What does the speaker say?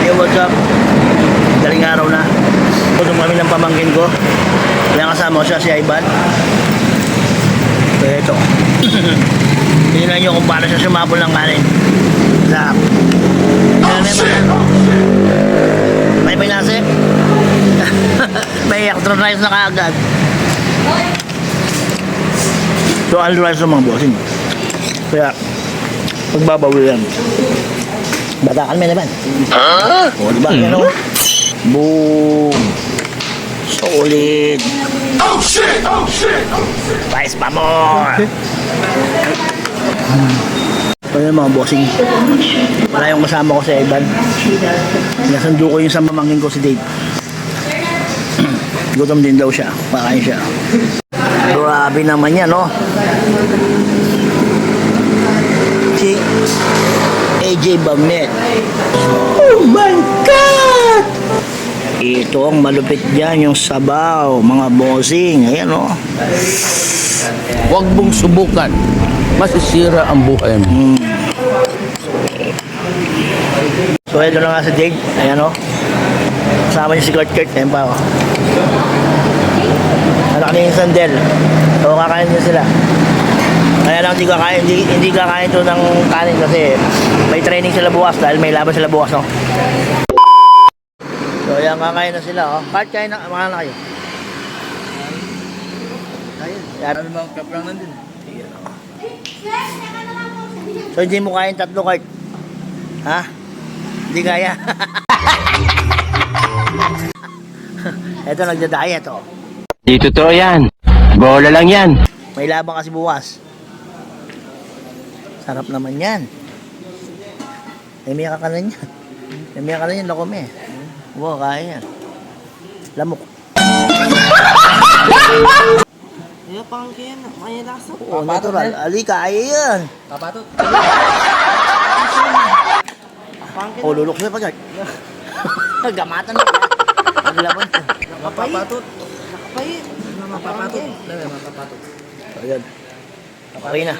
Yo, what's up? Galing araw na. Puto kami ng pamangkin ko. Kaya kasama ko siya, si Ivan. Kaya ito. Tingnan nyo kung paano siya sumabol ng kanin. Sarap. May pinasip. May extra rice na kaagad. So, all rice ng mga bossing. Kaya, pagbabawi yan. Batakan mo naman. O, diba? Yan o. Boom. Solid. Oh shit! Oh shit! Oh shit! Rice pa more. So yun mga bossing. Wala yung kasama ko si Ivan. Nasando ko yung sa mamangkin ko si Dave. Gutom din daw siya. Pakain siya. Grabe naman yan, no? Si AJ Bamnet. Oh my God! Ito ang malupit dyan, yung sabaw, mga bossing. Ayan, no? Huwag mong subukan. Masisira ang buhay mo. So, ito na nga si Jade. Ayan, no? Kasama niya si Kurt. Ayan pa, oh. Anak niya yung sandel. So, kakain niya sila. Kaya lang hindi kakain to ng kanin kasi may training sila bukas dahil may laban sila bukas, no? So, ayan, kakain na sila, oh. Kurt, kain na, mga na kayo. Ayan. Ano mga kaprang nandun? So, hindi mo kain tatlo, Kurt? Ha? Hindi kaya. Ito, nagda-diet, oh. Di totoo yan. Bola lang yan. May laban kasi bukas. Sarap naman yan. Namiya ka na yan. Namiya ka na yan, loko me. Wow, kaya yan. Lamok. Iya pangkin, may lasa. Oo, natural. Alika, kaya yan. Kapatot. Pangkin. O, lulok siya pagkat. Gamatan na. Ang laban ko. Mapapatot. Nakapay. Mapapatot. Mapapatot. So, ayan. Okay na.